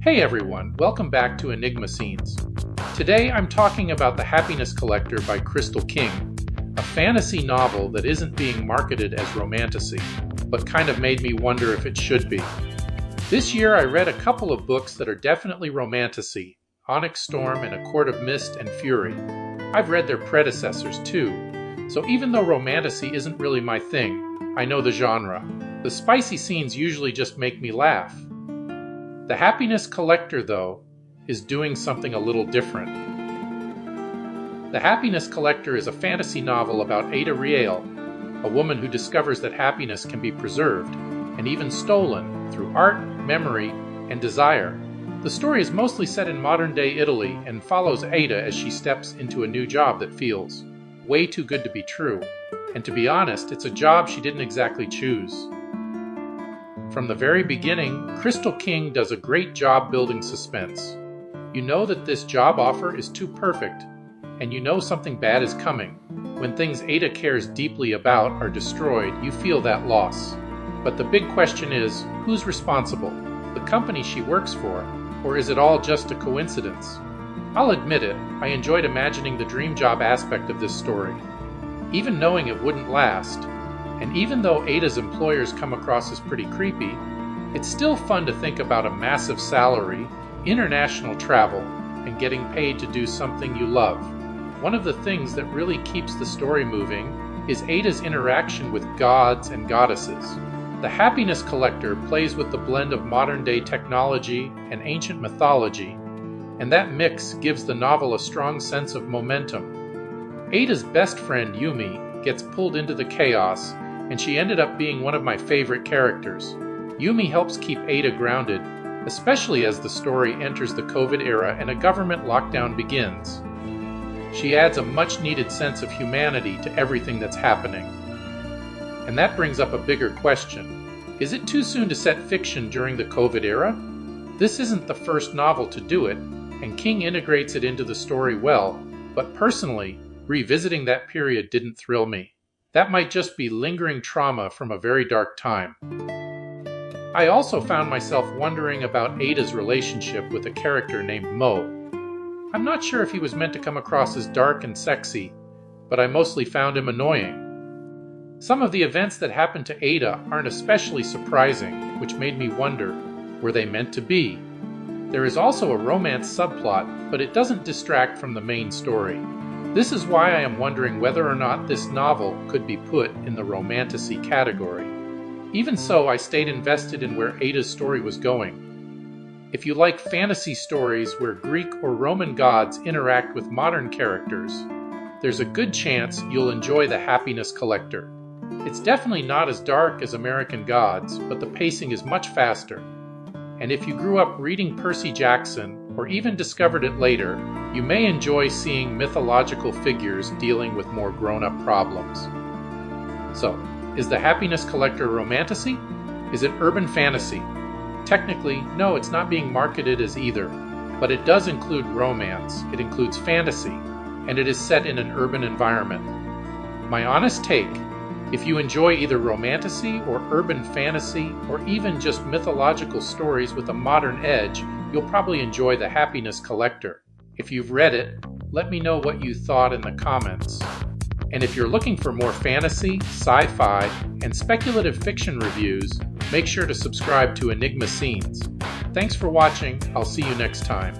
Hey everyone, welcome back to Aenigma Scenes. Today I'm talking about The Happiness Collector by Crystal King, a fantasy novel that isn't being marketed as romantasy, but kind of made me wonder if it should be. This year I read a couple of books that are definitely romantasy, Onyx Storm and A Court of Mist and Fury. I've read their predecessors too, so even though romantasy isn't really my thing, I know the genre. The spicy scenes usually just make me laugh. The Happiness Collector, though, is doing something a little different. The Happiness Collector is a fantasy novel about Ada Riel, a woman who discovers that happiness can be preserved, and even stolen, through art, memory, and desire. The story is mostly set in modern-day Italy and follows Ada as she steps into a new job that feels way too good to be true. And to be honest, it's a job she didn't exactly choose. From the very beginning, Crystal King does a great job building suspense. You know that this job offer is too perfect, and you know something bad is coming. When things Ada cares deeply about are destroyed, you feel that loss. But the big question is, who's responsible? The company she works for, or is it all just a coincidence? I'll admit it, I enjoyed imagining the dream job aspect of this story, even knowing it wouldn't last. And even though Ada's employers come across as pretty creepy, it's still fun to think about a massive salary, international travel, and getting paid to do something you love. One of the things that really keeps the story moving is Ada's interaction with gods and goddesses. The Happiness Collector plays with the blend of modern-day technology and ancient mythology, and that mix gives the novel a strong sense of momentum. Ada's best friend, Yumi, gets pulled into the chaos, and she ended up being one of my favorite characters. Yumi helps keep Ada grounded, especially as the story enters the COVID era and a government lockdown begins. She adds a much-needed sense of humanity to everything that's happening. And that brings up a bigger question. Is it too soon to set fiction during the COVID era? This isn't the first novel to do it, and King integrates it into the story well, but personally, revisiting that period didn't thrill me. That might just be lingering trauma from a very dark time. I also found myself wondering about Ada's relationship with a character named Mo. I'm not sure if he was meant to come across as dark and sexy, but I mostly found him annoying. Some of the events that happened to Ada aren't especially surprising, which made me wonder, were they meant to be? There is also a romance subplot, but it doesn't distract from the main story. This is why I am wondering whether or not this novel could be put in the romantasy category. Even so, I stayed invested in where Ada's story was going. If you like fantasy stories where Greek or Roman gods interact with modern characters, there's a good chance you'll enjoy The Happiness Collector. It's definitely not as dark as American Gods, but the pacing is much faster. And if you grew up reading Percy Jackson, or even discovered it later, you may enjoy seeing mythological figures dealing with more grown-up problems. So, is The Happiness Collector romantasy? Is it urban fantasy? Technically, no, it's not being marketed as either, but it does include romance, it includes fantasy, and it is set in an urban environment. My honest take, if you enjoy either romantasy or urban fantasy, or even just mythological stories with a modern edge, you'll probably enjoy The Happiness Collector. If you've read it, let me know what you thought in the comments. And if you're looking for more fantasy, sci-fi, and speculative fiction reviews, make sure to subscribe to Aenigma Scenes. Thanks for watching. I'll see you next time.